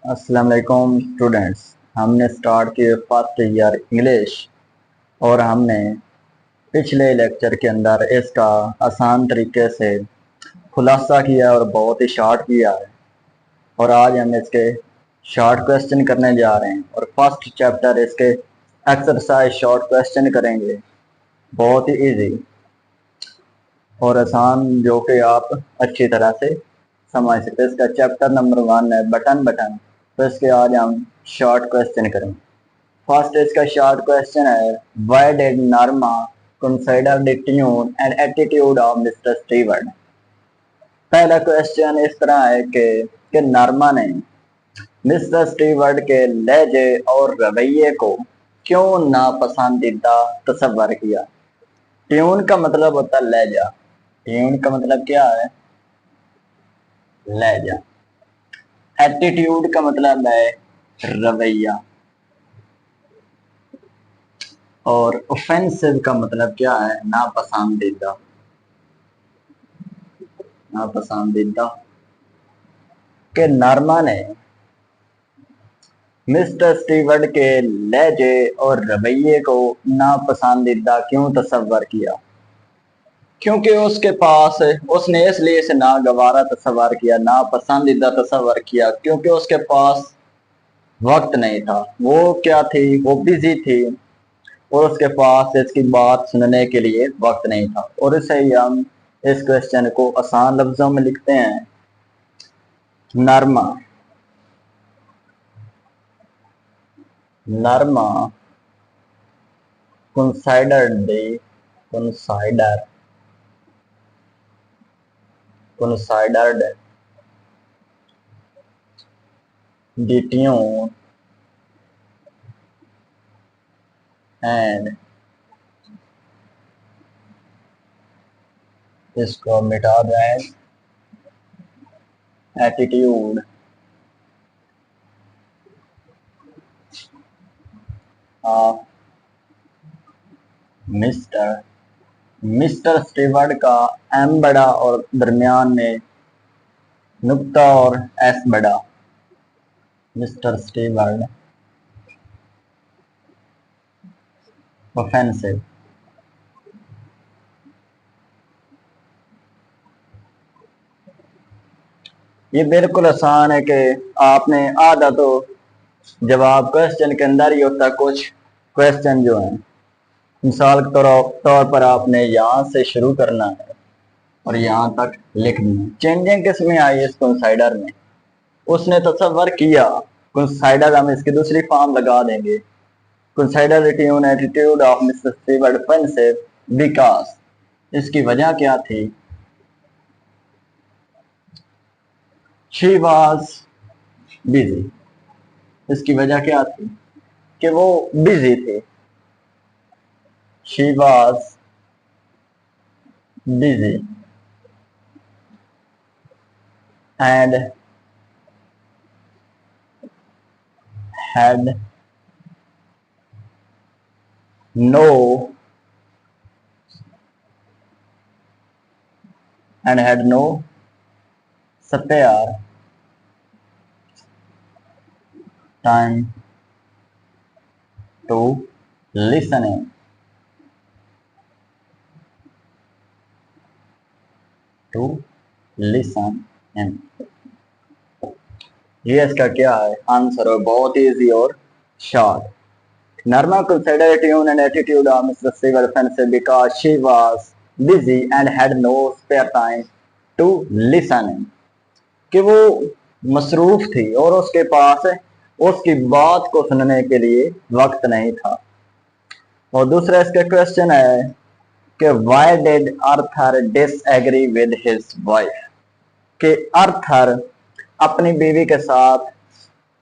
अस्सलाम वालेकुम स्टूडेंट्स। हमने स्टार्ट किए फर्स्ट ईयर इंग्लिश और हमने पिछले लेक्चर के अंदर इसका आसान तरीके से खुलासा किया और बहुत ही शॉर्ट किया है। और आज हम इसके शॉर्ट क्वेश्चन करने जा रहे हैं और फर्स्ट चैप्टर इसके एक्सरसाइज शॉर्ट क्वेश्चन करेंगे, बहुत ही इजी और आसान, जो कि आप अच्छी तरह से समझ सकते हैं। इसका चैप्टर नंबर 1 है बटन। तो इसके आज हम शॉर्ट क्वेश्चन करेंगे। फर्स्ट इसका शॉर्ट क्वेश्चन है, why did Norma consider the tune and attitude of mister Stewart. पहला क्वेश्चन इस तरह है कि नॉर्मा ने मिस्टर स्टीवर्ट के लहजे और रवैये को क्यों नापसंदीदा तस्वर किया। ट्यून का मतलब होता है लहजा। ट्यून का मतलब क्या है? लहजा। एटीट्यूड का मतलब है रवैया। और ऑफेंसिव का मतलब क्या है? नापसंदीदा। नापसंदीदा। के नॉर्मा ने मिस्टर स्टीवर्ट के लहजे और रवैये को नापसंदीदा क्यों तस्वर किया? क्योंकि उसके पास, उसने इसलिए इसे नागवारा तस्वर किया, नापसंदीदा तस्वर किया, क्योंकि उसके पास वक्त नहीं था। वो क्या थी? वो बिजी थी और उसके पास इसकी बात सुनने के लिए वक्त नहीं था। और इसे ही हम इस क्वेश्चन को आसान लफ्जों में लिखते हैं, Norma considered the tune and इसको मिटा दें, एटीट्यूड ऑफ मिस्टर स्टीवर्ट का एम बड़ा और दरमियान में नुक्ता और एस बड़ा। Mister Stewart offensive. ये बिल्कुल आसान है कि आपने आधा तो जवाब क्वेश्चन के अंदर ही होता। कुछ क्वेश्चन जो है, मिसाल के तौर पर आपने यहाँ से शुरू करना है और यहाँ तक लिख देना। चेंजिंग किस में आई? इस कंसाइडर में। उसने तस्वर किया, कंसाइडर हम इसकी दूसरी फॉर्म लगा देंगे, consider the tune attitude of mister Stewart offensive because. इसकी वजह क्या थी? She was busy. इसकी वजह क्या थी? कि वो बिजी थे। She was busy and had no spare time to listen in। ये इसका क्या है? आंसर है बहुत इजी और short. Norma considered tune and attitude of Mr. Stewart offensive because she was busy and had no spare time to listen in। कि वो मसरूफ थी और उसके पास उसकी बात को सुनने के लिए वक्त नहीं था। और दूसरा इसका क्वेश्चन है कि why did Arthur disagree with his wife। कि अर्थर अपनी बीवी के साथ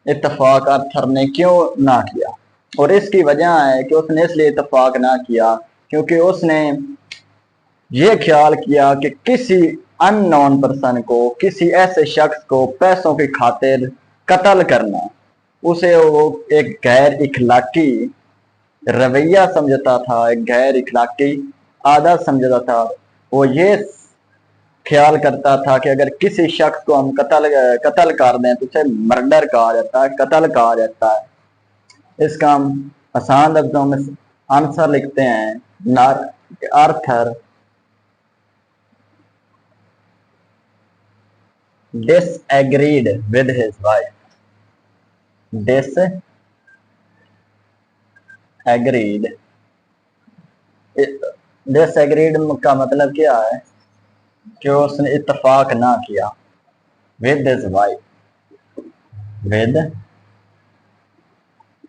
इत्तेफाक अर्थर ने क्यों ना किया? और इसकी वजह है कि उसने इसलिए इत्तेफाक ना किया क्योंकि उसने ये ख्याल किया कि किसी अननोन पर्सन को, किसी ऐसे शख्स को पैसों की खातिर कत्ल करना उसे वो एक गैर इखलाकी रवैया समझता था, एक गैर इखलाकी आदत समझता था। वो ये ख्याल करता था कि अगर किसी शख्स को हम कत्ल कर दें तो उसे मर्डर कहा जाता है, कत्ल कहा जाता है। इसका हम आसान लफ्जों में आंसर लिखते हैं। नार Arthur disagreed with his wife. Disagreed, disagreed का मतलब क्या है कि उसने इत्तेफाक ना किया with his wife, with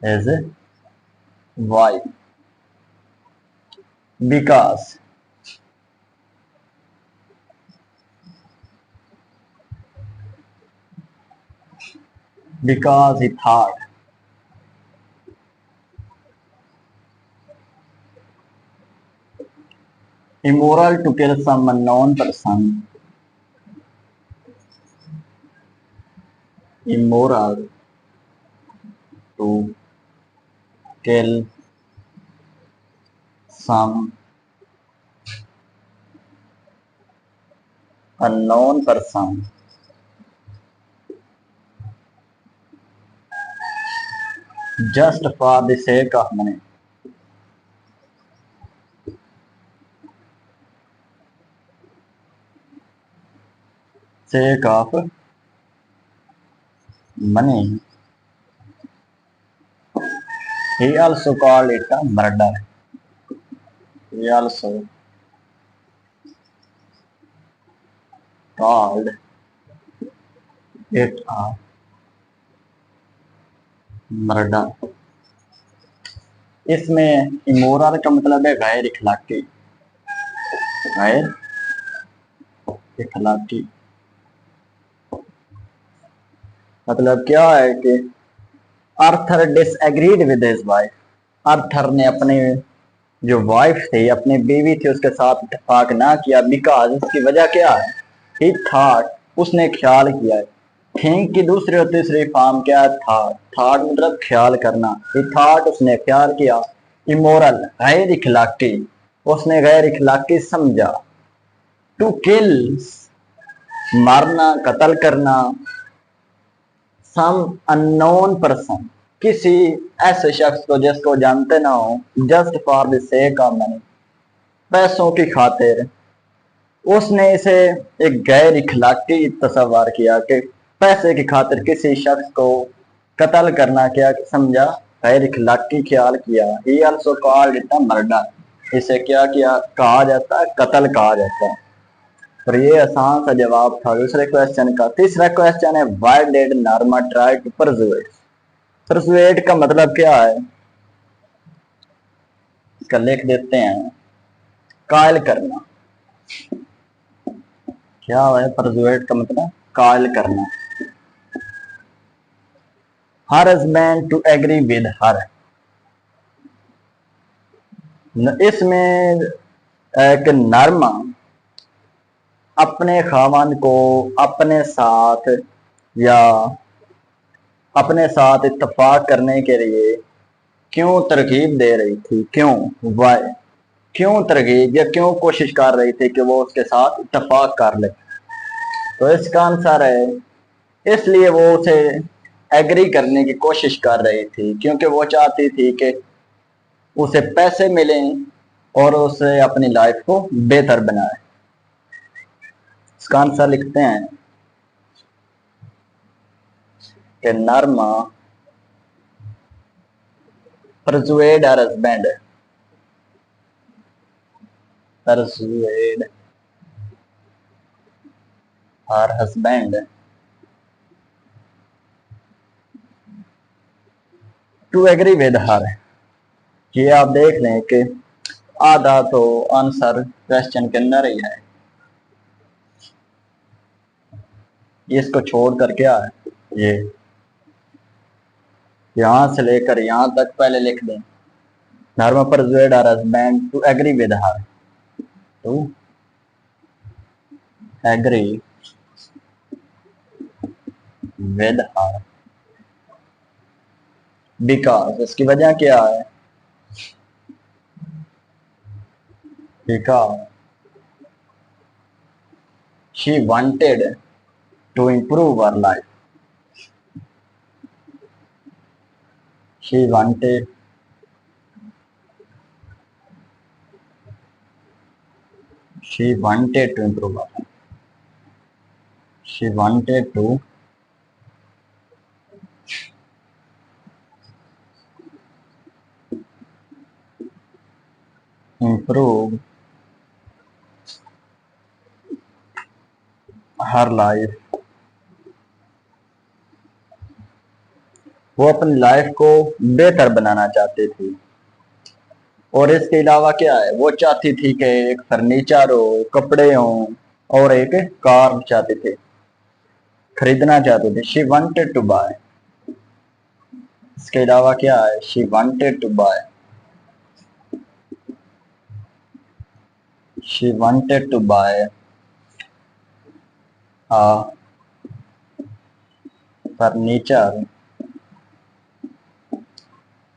his wife, because he thought immoral to kill some unknown person, immoral to kill some unknown person just for the sake of money. Sake of money. He also called it a murder. He also called it a murder. इसमें immoral का मतलब है गैर इखलाकी, गैर इखलाकी। मतलब क्या है कि Arthur disagreed with his wife. Arthur ने अपने जो वाइफ थी, अपनी बीवी थी, उसके साथ इत्तेफाक ना किया। बिकॉज उसकी वजह क्या है? ही थॉट, उसने ख्याल किया है। थिंक की दूसरी और तीसरी फॉर्म क्या है? थॉट। थॉट मतलब ख्याल करना। ही थॉट, उसने ख्याल किया। इमोरल, गैर इखलाकी, उसने गैर इखलाकी समझा। टू किल, मारना, कत्ल करना। सम अननोन पर्सन, किसी ऐसे शख्स को जिसको जानते ना हो। Just for the sake of money, पैसों की खातिर। उसने इसे एक गैर इखलाकी तस्वर किया कि पैसे की खातिर किसी शख्स को कत्ल करना क्या समझा? गैर इखलाकी ख्याल किया। ही also called it a murder. इसे क्या किया कहा जाता है? कत्ल कहा जाता है। और ये आसान सा जवाब था दूसरे क्वेश्चन का। तीसरा क्वेश्चन है, why did Norma try to persuade? Persuade का मतलब क्या है? इसका लिख देते हैं, कायल करना। क्या है परसुएड का मतलब? कायल करना। Her husband to agree with her. इसमें एक नर्मा अपने खामन को अपने साथ इत्तेफाक करने के लिए क्यों तरकीब दे रही थी? क्यों? वाई, क्यों तरकीब या क्यों कोशिश कर रही थी कि वो उसके साथ इत्तेफाक कर ले? तो इसका आंसर है, इसलिए वो उसे एग्री करने की कोशिश कर रही थी क्योंकि वो चाहती थी कि उसे पैसे मिलें और उसे अपनी लाइफ को बेहतर बनाए। इसका आंसर लिखते हैं कि नर्मा persuade her husband, persuade her husband to agree with her। ये आप देख लें कि आधा तो आंसर क्वेश्चन के अंदर ही है। इसको छोड़कर क्या है, ये यहां से लेकर यहां तक पहले लिख दें। नर्मा persuade her husband to agree with her, to agree with her because, इसकी वजह क्या है? because she wanted to improve her life, she wanted to improve her life, she wanted to improve her life, वो अपनी life को बेहतर बनाना चाहती थी। और इसके अलावा क्या है, वो चाहती थी कि एक फर्नीचर हो, कपड़े हो और एक कार चाहती थी, खरीदना चाहती थी। शी वांटेड टू बाय, इसके अलावा क्या है, she wanted to buy, she wanted to buy furniture,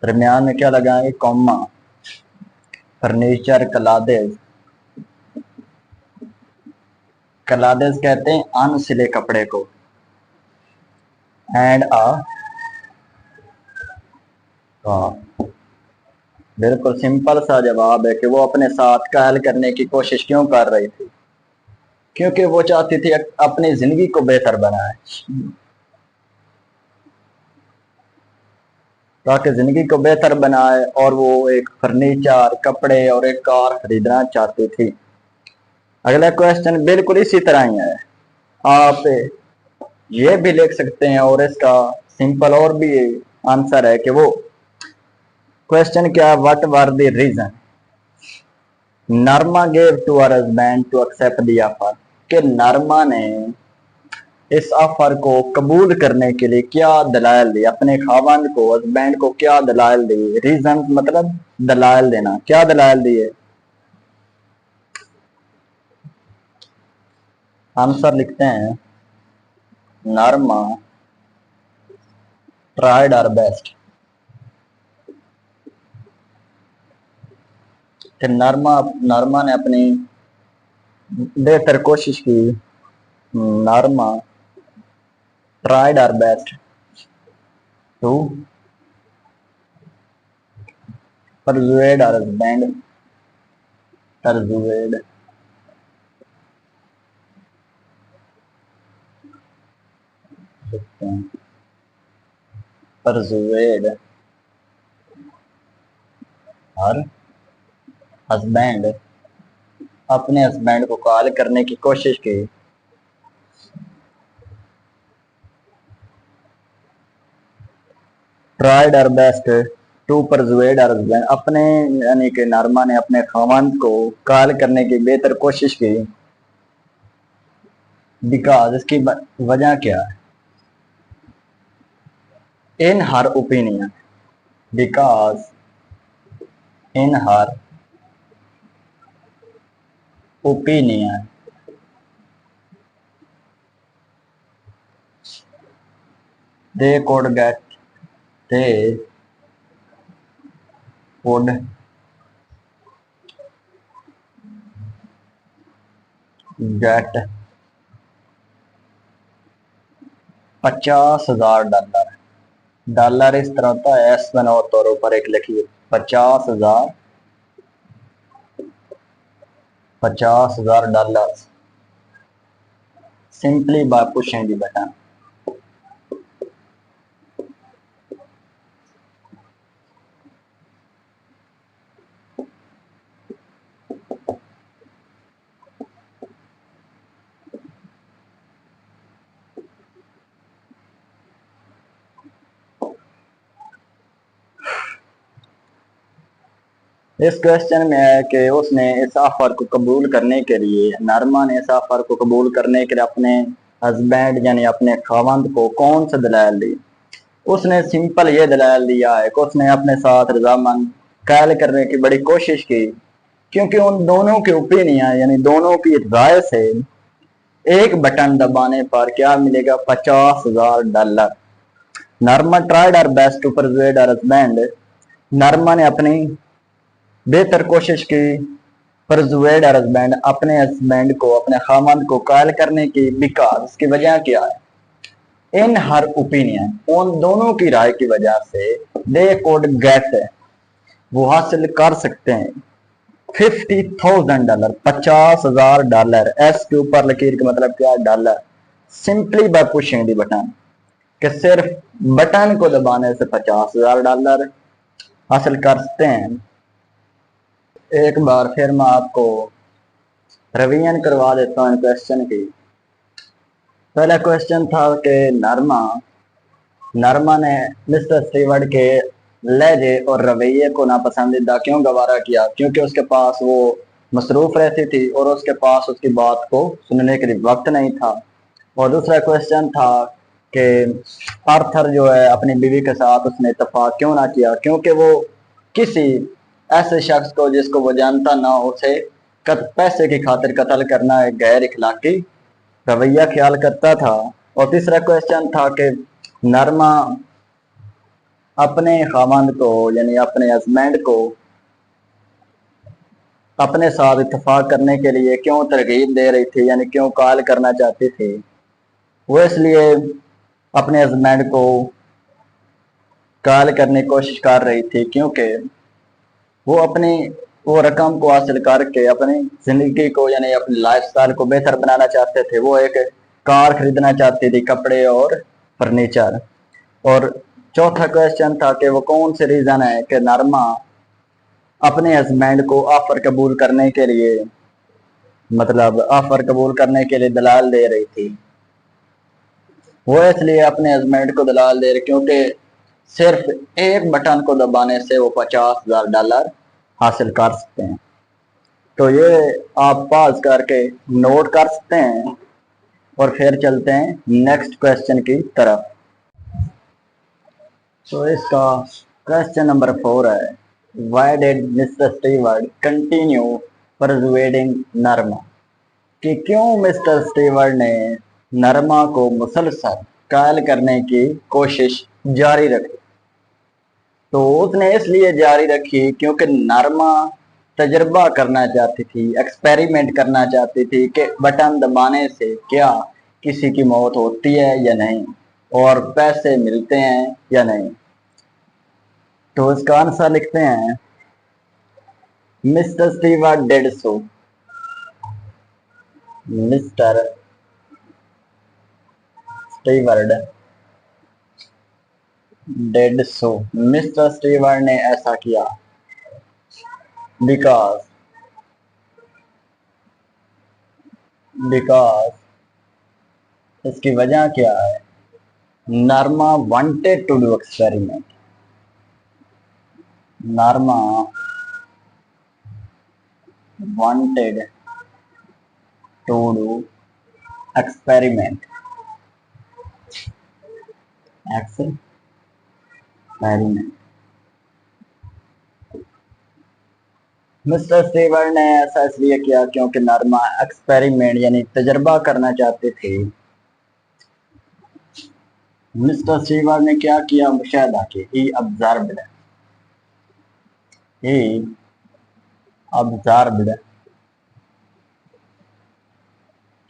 दरमियान में क्या लगाएंगे, कॉमा, फर्नीचर कलादेज, कलादेज कहते हैं अनसिले कपड़े को, एंड बिल्कुल सिंपल सा जवाब है कि वो अपने साथ कायल करने की कोशिश क्यों कर रही थी, क्योंकि वो चाहती थी अपनी जिंदगी को बेहतर बनाए, ताकि जिंदगी को बेहतर बनाए, और वो एक फर्नीचर, कपड़े और एक कार खरीदना चाहती थी। अगला क्वेश्चन बिल्कुल इसी तरह ही है, आप ये भी लिख सकते हैं और इसका सिंपल और भी आंसर है कि वो क्वेश्चन क्या, what were the reason Norma gave to her husband to accept the offer, कि नरमा ने इस ऑफर को कबूल करने के लिए क्या दलाल दी, अपने खावंद को, हस्बैंड को क्या दलाल दी, रीजन मतलब दलाल देना, क्या दलाल दिए, आंसर लिखते हैं, नरमा ट्राइड आवर बेस्ट, कि नरमा ने अपनी बेहतर कोशिश की, Norma tried our best to persuade our husband, persuade persuade our husband, अपने हस्बैंड को कॉल करने की कोशिश की, tried our best to persuade our husband, अपने यानी कि नरमा ने अपने खावंद को कॉल करने की बेहतर कोशिश की, बिकॉज इसकी वजह क्या है, in her opinion, because in her opinion they could get $50,000, dollar इस तरह होता है, एस बनाओ तौर पर एक लिखिए, 50,000 dollar, simply by pushing the button. इस क्वेश्चन में है कि उसने इस ऑफर को कबूल करने के लिए, नरमा ने इस ऑफर को कबूल करने के लिए अपने हस्बैंड यानी अपने खावंद को कौन सा दलाल दी, उसने सिंपल ये दलाल दिया है कि उसने अपने साथ रजामंद कायल करने की बड़ी कोशिश की, क्योंकि उन दोनों के ओपिनियन यानी दोनों की राय से एक बटन दबाने पर क्या मिलेगा, $50,000। Norma tried our best to persuade our husband, Norma ने अपनी बेहतर कोशिश की परसुएड हर हस्बैंड, अपने हस्बैंड को, अपने खामंद को कायल करने की, बिकॉज उसकी वजह क्या है, इन हर ओपिनियन, उन दोनों की राय की वजह से, दे कुड गेट, वो हासिल कर सकते हैं, $50,000, $50,000, एस के ऊपर लकीर का मतलब क्या, dollar, simply by pushing the button, कि सिर्फ बटन को दबाने से $50,000 हासिल कर सकते हैं। एक बार फिर मैं आपको रिवीजन करवा देता हूँ क्वेश्चन की। पहला क्वेश्चन था कि नरमा ने मिस्टर स्टीवर्ट के लहजे और रवैये को नापसंदीदा क्यों गवारा किया, क्योंकि उसके पास वो मसरूफ रहती थी और उसके पास उसकी बात को सुनने के लिए वक्त नहीं था। और दूसरा क्वेश्चन था कि आर्थर जो है अपनी बीवी के साथ उसने इत्तेफाक क्यों ना किया, क्योंकि वो किसी ऐसे शख्स को जिसको वो जानता ना उसे पैसे की खातिर कत्ल करना एक गैर इखलाकी रवैया ख्याल करता था। और तीसरा क्वेश्चन था कि नरमा अपने खामंद को यानी अपने हस्बैंड को अपने साथ इत्तेफाक करने के लिए क्यों तरगीब दे रही थी, यानी क्यों कॉल करना चाहती थी। वो इसलिए अपने हस्बैंड को कॉल करने की कोशिश कर रही थी क्योंकि वो अपनी वो रकम को हासिल करके अपनी जिंदगी को यानी अपनी लाइफस्टाइल को बेहतर बनाना चाहते थे। वो एक कार खरीदना चाहती थी, कपड़े और फर्नीचर। और चौथा क्वेश्चन था कि वो कौन से रीजन है कि नरमा अपने हस्बैंड को ऑफर कबूल करने के लिए, मतलब ऑफर कबूल करने के लिए दलाल दे रही थी। वो इसलिए अपने हस्बैंड को दलाल दे रही क्योंकि सिर्फ एक बटन को दबाने से वो $50,000 हासिल कर सकते हैं। तो ये आप पॉज करके नोट कर सकते हैं और फिर चलते हैं नेक्स्ट क्वेश्चन की तरफ। तो इसका क्वेश्चन नंबर 4 है, why did mister Stewart continue persuading Norma, कि क्यों मिस्टर स्टीवर्ट ने नरमा को मुसलसल कायल करने की कोशिश जारी रखी। तो उसने इसलिए जारी रखी क्योंकि नरमा तजर्बा करना चाहती थी, एक्सपेरिमेंट करना चाहती थी कि बटन दबाने से क्या किसी की मौत होती है या नहीं और पैसे मिलते हैं या नहीं। तो इसका आंसर लिखते हैं, mister Stewart did so, mister Stewart did so, mister Stewart ने ऐसा किया, बिकॉज इसकी वजह क्या है, Norma wanted to do experiment, Norma wanted to do experiment, mister Stewart ने ऐसा इसलिए किया क्योंकि नरमा एक्सपेरिमेंट यानी तजर्बा करना चाहते थे। मिस्टर स्टीवर्ट ने क्या किया, मुशाहिदा की, he observed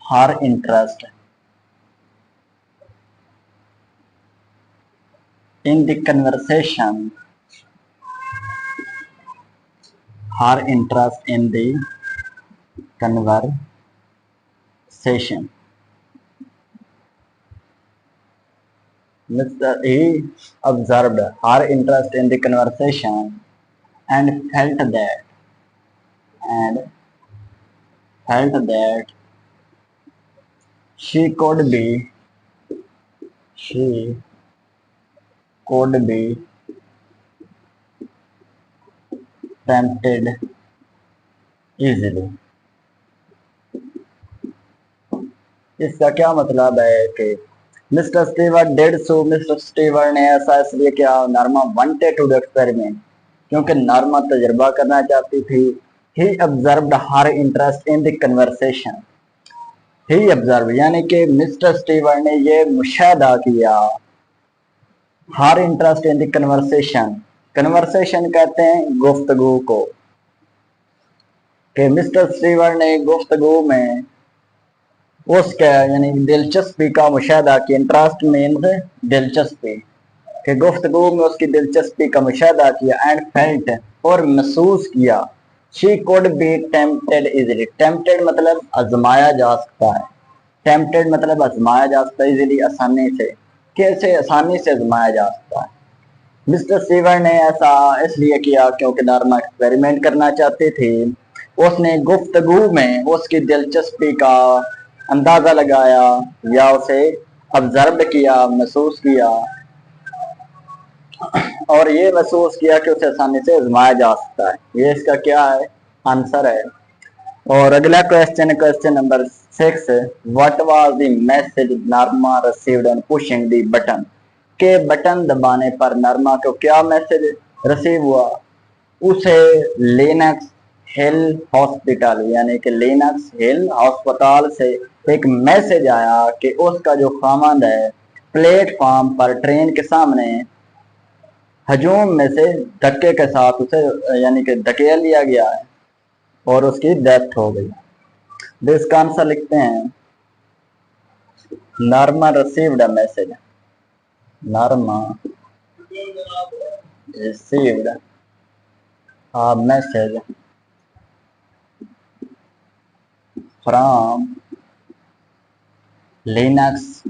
her interest in the conversation, her interest in the conversation. He observed her interest in the conversation and felt that she could be tempted easily. इसका क्या मतलब है कि mister Stewart did so, mister Stewart ने ऐसा इसलिए किया, Norma wanted to do experiment क्योंकि नरमा तजर्बा करना चाहती थी। He observed her interest in the conversation, he observe यानी कि मिस्टर स्टीवर्ट ने ये मुशाहिदा किया, her interest in the conversation, conversation कहते हैं गुफ्तगू को, कि मिस्टर स्टीवर ने गुफ्तगू में उसका यानी दिलचस्पी का मुशाहदा किया। इंटरेस्ट मीन्स दिलचस्पी, कि गुफ्तगू में उसकी दिलचस्पी का मुशाहदा किया। एंड फेल्ट और महसूस किया। She could be tempted easily. Tempted मतलब आजमाया जा सकता है। टेम्पटेड मतलब आजमाया जा सकता है, इजिली आसानी से। कैसे आसानी से आजमाया जा सकता है? मिस्टर सीवर ने ऐसा इसलिए किया क्योंकि नरमा एक्सपेरिमेंट करना चाहती थी। उसने गुफ्तगू में उसकी दिलचस्पी का अंदाजा लगाया या उसे ऑब्जर्व किया, महसूस किया, और ये महसूस किया कि उसे आसानी से आजमाया जा सकता है। ये इसका क्या है? आंसर है। और अगला question, question number 6, what was the message Norma received on pushing the button? के बटन दबाने पर नरमा को क्या मैसेज रिसीव हुआ? उसे लिनक्स हिल हॉस्पिटल यानी कि लिनक्स हिल अस्पताल से एक मैसेज आया कि उसका जो खामंद है प्लेटफॉर्म पर ट्रेन के सामने हजूम में से धक्के के साथ उसे यानी कि धकेल लिया गया है और उसकी डेथ हो गई। तो इसका आंसर लिखते हैं, Norma received a message. Norma received a message from Linux.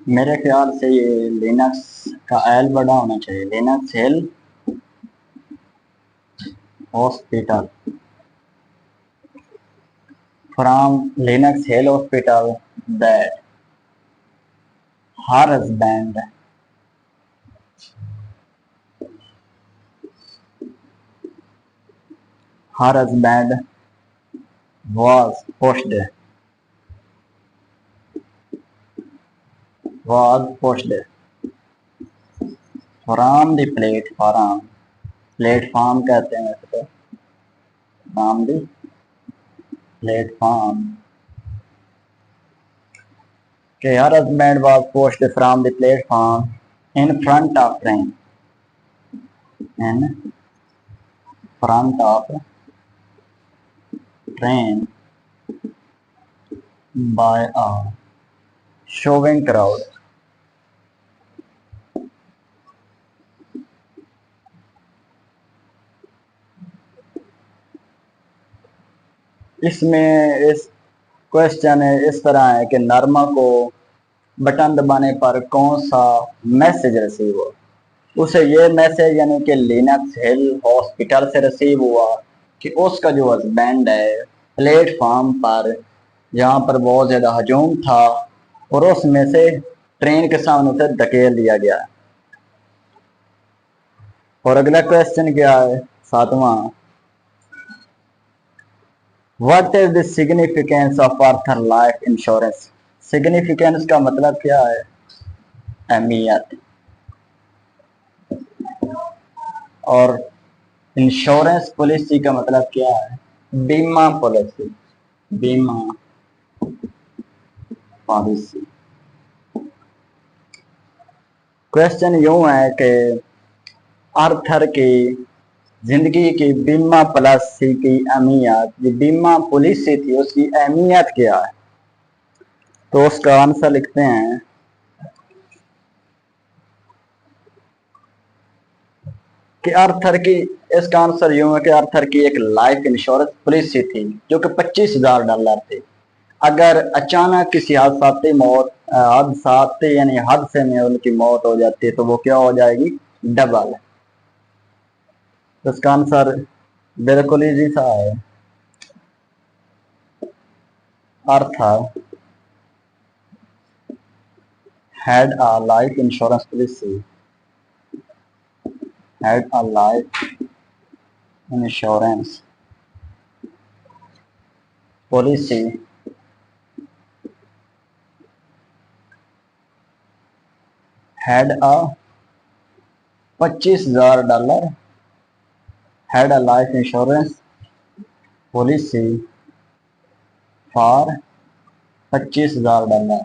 मेरे ख्याल से ये लिनक्स का एल बड़ा होना चाहिए। Linux hill hospital, from Linux hill hospital that her husband was pushed from the platform कहते हैं वैसे तो, फ्रॉम द प्लेटफॉर्म, कि her husband was pushed from the platform in front of train, in front of train by a showing crowd। इसमें इस question इस तरह है कि नरमा को बटन दबाने पर कौन सा मैसेज रिसीव हुआ? उसे ये मैसेज यानी कि लिनक्स हिल हॉस्पिटल से रिसीव हुआ कि उसका जो हस्बैंड है प्लेटफॉर्म पर जहाँ पर बहुत ज़्यादा हजूम था और उसमें से ट्रेन के सामने उसे धकेल दिया गया। और अगला क्वेश्चन क्या है? 7वां, what is the significance of Arthur life insurance? Significance का मतलब क्या है? अहमियत। और इंश्योरेंस पॉलिसी का मतलब क्या है? बीमा पॉलिसी, बीमा पॉलिसी। क्वेश्चन यूं है कि आर्थर की जिंदगी की बीमा पॉलिसी की अहमियत, ये बीमा पॉलिसी थी उसकी अहमियत क्या है? तो उसका आंसर लिखते हैं, कि आर्थर की, इसका आंसर यूं है कि आर्थर की एक लाइफ इंश्योरेंस पॉलिसी थी जो कि $25,000 थी। अगर अचानक किसी हादसाते यानी हादसे में उनकी मौत हो जाती है तो वो क्या हो जाएगी? डबल। तो इसका आंसर बिल्कुल इजी सा है। Arthur had a life insurance policy, had a life insurance policy had a $25,000 had a life insurance policy for $25,000,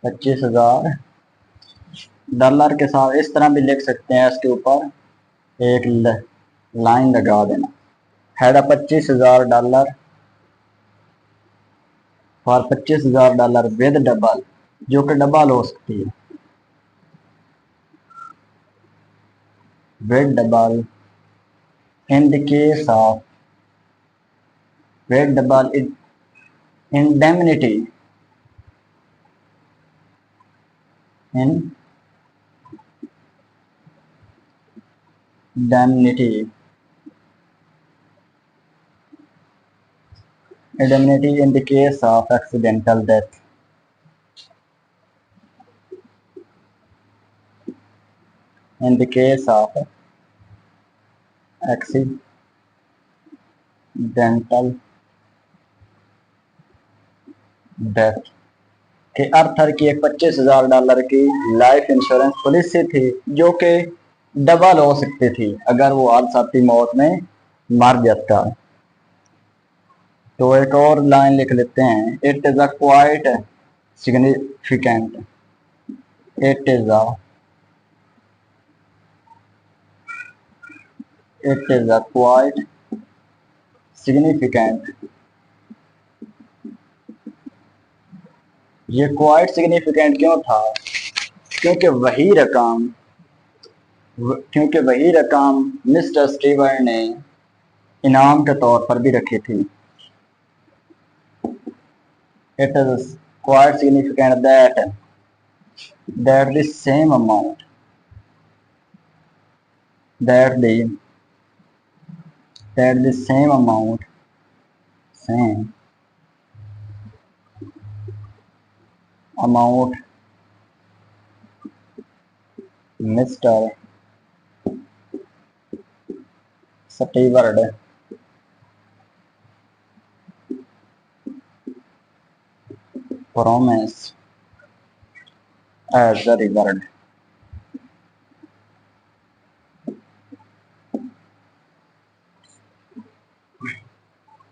$25,000 dollar के साथ इस तरह भी लिख सकते हैं, इसके ऊपर एक लाइन लगा देना, हैड $25,000 फॉर $25,000 विद डबल, जो कि डबल हो सकती है, with double in the case of with double indemnity indemnity indemnity in the case of accidental death, in the case of accidental death के अर्थर की एक $25,000 की लाइफ इंश्योरेंस पॉलिसी थी, जो कि डबल हो सकती थी अगर वो हादसाती मौत में मर जाता। तो एक और लाइन लिख लेते हैं, it is a quite significant, it is a quite significant. ये क्वाइट सिग्निफिकेंट क्यों था? क्योंकि वही रकम मिस्टर स्टीवर ने इनाम के तौर पर भी रखी थी। It is quite significant that the same amount that the same amount Mr. Stewart promised as a reward।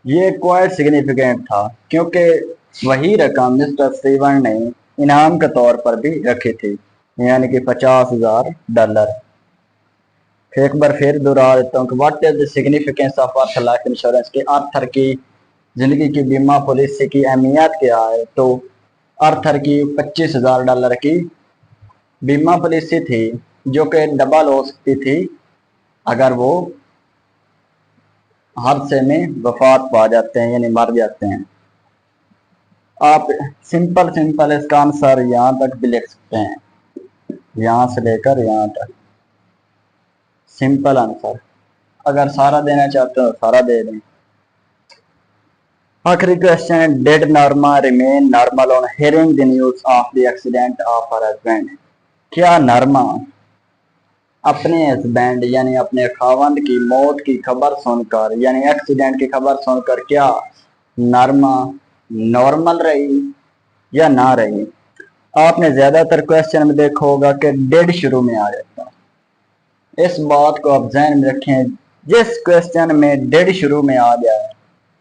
ये क्वाइट सिग्निफिकेंट था क्योंकि वही रकम मिस्टर स्टीवन ने इनाम के तौर पर भी रखी थी, यानी कि $50,000। एक बार फिर दोहरा देता हूँ कि what is the significance of earth life insurance, के अर्थर की जिंदगी की बीमा पॉलिसी की अहमियत क्या है। तो अर्थर की $25,000 की बीमा पॉलिसी थी, जो कि डबल हो सकती थी अगर वो हादसे में वफात पा जाते हैं, यानी मर जाते हैं। आप सिंपल इसका आंसर यहाँ तक भी लिख सकते हैं, यहाँ से लेकर यहाँ तक सिंपल आंसर। अगर सारा देना चाहते हो सारा दे दें। आखिरी question, did Norma remain normal on hearing the news of the accident of her husband. क्या नॉर्मा अपने हस्बैंड यानी अपने खावंद की मौत की खबर सुनकर, यानी एक्सीडेंट की खबर सुनकर, क्या नॉर्मा नॉर्मल रही या ना रही? आपने ज्यादातर क्वेश्चन में देखा होगा कि डिड शुरू में आ जाता। इस बात को आप ध्यान में रखें, जिस क्वेश्चन में डिड शुरू में आ जाए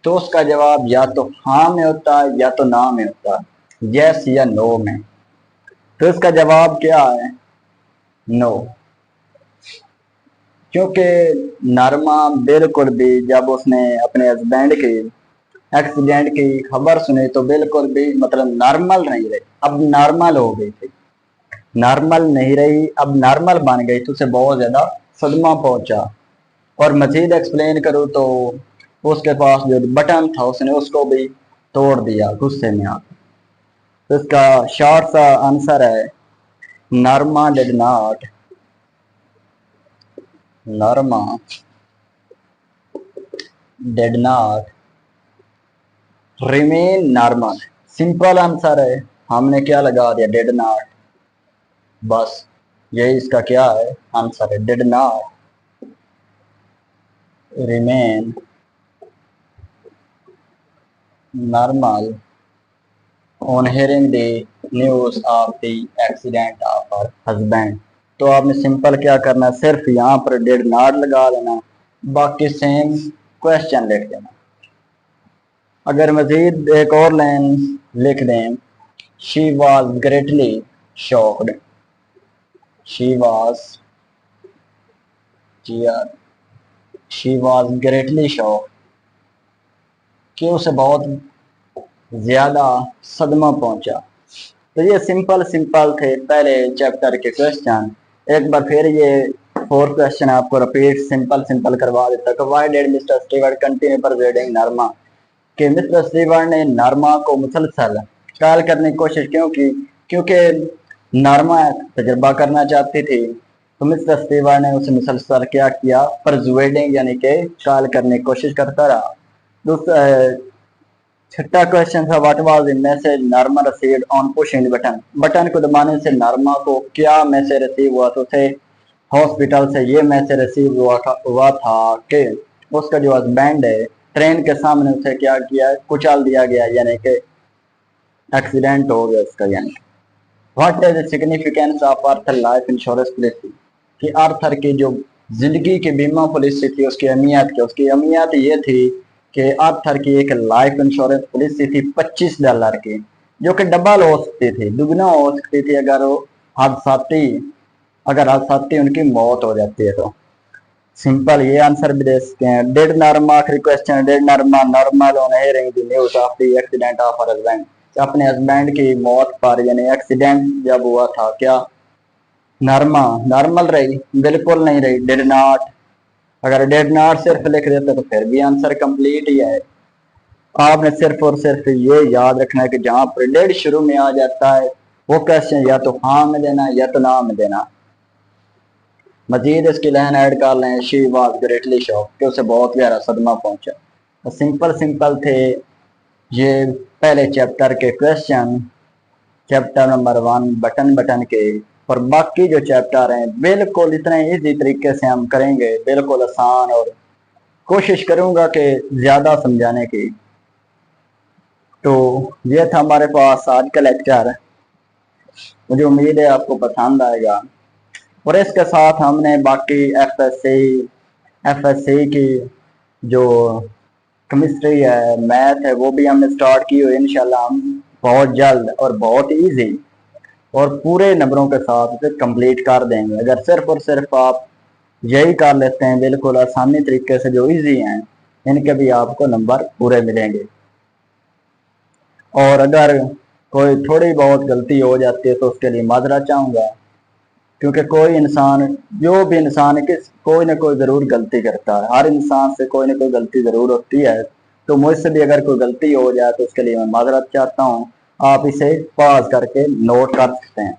तो उसका जवाब या तो हाँ में होता है या तो ना में होता है, यस या नो में। तो इसका जवाब क्या है? नो। क्योंकि नरमा बिल्कुल भी जब उसने अपने हस्बैंड की एक्सीडेंट की खबर सुनी तो बिल्कुल भी मतलब नॉर्मल नहीं रही, अब नॉर्मल हो गई थी। नॉर्मल नहीं रही, अब नॉर्मल बन गई तो उसे बहुत ज्यादा सदमा पहुंचा। और मजीद एक्सप्लेन करूँ तो उसके पास जो बटन था उसने उसको भी तोड़ दिया गुस्से में आकर। तो इसका शॉर्ट सा आंसर है, Norma did not remain normal. Simple answer है, हमने क्या लगा दिया? Did not. बस यही इसका क्या है आंसर है, did not remain normal on hearing the news of the accident of her husband. तो आपने सिंपल क्या करना है, सिर्फ यहाँ पर डिड नॉट लगा देना, बाकी सेम क्वेश्चन लिख देना। अगर मजीद एक और लाइन लिख दें, she was greatly shocked, she was she was greatly shock कि उसे बहुत ज्यादा सदमा पहुंचा। तो ये सिंपल सिंपल थे पहले चैप्टर के क्वेश्चन। एक बार फिर ये 4 क्वेश्चन आपको रिपीट सिंपल सिंपल करवा देता कि why did mister Stewart continue persuading Norma, कि मिस्टर स्टीवर्ट ने नरमा को मुसलसल कायल करने की कोशिश क्यों की, क्योंकि नरमा तजर्बा करना चाहती थी। तो मिस्टर स्टीवर्ट ने उसे मुसलसल क्या किया, परsuading यानी कि कायल करने की कोशिश करता रहा। दूसरा छठा क्वेश्चन था what was the message Norma received on pushing the button, button को दबाने से नरमा को क्या मैसेज रिसीव हुआ, तो उसे हॉस्पिटल से ये मैसेज रिसीव हुआ था कि उसका जो हस्बैंड है ट्रेन के सामने उसे क्या किया, कुचल दिया गया, यानी कि एक्सीडेंट हो गया उसका। यानी what is the significance of Arthur life insurance policy, कि आर्थर की जो जिंदगी की बीमा पॉलिसी थी उसकी अहमियत ये थी कि आर्थर की एक लाइफ इंश्योरेंस पॉलिसी थी $25 की, जो कि डबल हो सकती थी, दुगना हो सकती थी अगर हादसाती उनकी मौत हो जाती है। तो सिंपल ये आंसर भी दे सकते हैं। डिड नरमा, आखिरी question, did Narma normal on hearing the news of the accident of her husband, अपने हस्बैंड की मौत पर यानी एक्सीडेंट जब हुआ था क्या नरमा नॉर्मल रही, बिल्कुल नहीं रही, डिड नॉट। अगर डिड नॉट सिर्फ लिख देते तो फिर भी आंसर कंप्लीट ही है। आपने सिर्फ और सिर्फ ये याद रखना है कि जहां पर डिड शुरू में आ जाता है वो क्वेश्चन या तो हाँ में देना या तो ना में देना। मजीद इसकी लाइन ऐड कर लें, शी वॉज ग्रेटली शॉक, कि उसे बहुत गहरा सदमा पहुंचा। तो सिंपल सिंपल थे ये पहले चैप्टर के question, chapter number 1 button button के। और बाकी जो चैप्टर हैं बिल्कुल इतने इजी तरीके से हम करेंगे, बिल्कुल आसान, और कोशिश करूंगा कि ज्यादा समझाने की। तो ये था हमारे पास आज का लेक्चर, मुझे उम्मीद है आपको पसंद आएगा। और इसके साथ हमने बाकी एफएससी की जो केमिस्ट्री है, मैथ है, वो भी हमने स्टार्ट की हुई। इंशाल्लाह हम बहुत जल्द और बहुत इजी और पूरे नंबरों के साथ उसे कंप्लीट कर देंगे। अगर सिर्फ और सिर्फ आप यही कर लेते हैं बिल्कुल आसानी तरीके से, जो इजी हैं, इनके भी आपको नंबर पूरे मिलेंगे। और अगर कोई थोड़ी बहुत गलती हो जाती है तो उसके लिए माजरा चाहूँगा, क्योंकि कोई इंसान, जो भी इंसान कोई ना कोई ज़रूर गलती करता है, हर इंसान से कोई ना कोई गलती ज़रूर होती है। तो मुझसे भी अगर कोई गलती हो जाए तो उसके लिए मैं माजरत चाहता हूँ। आप इसे पॉज करके नोट कर सकते हैं।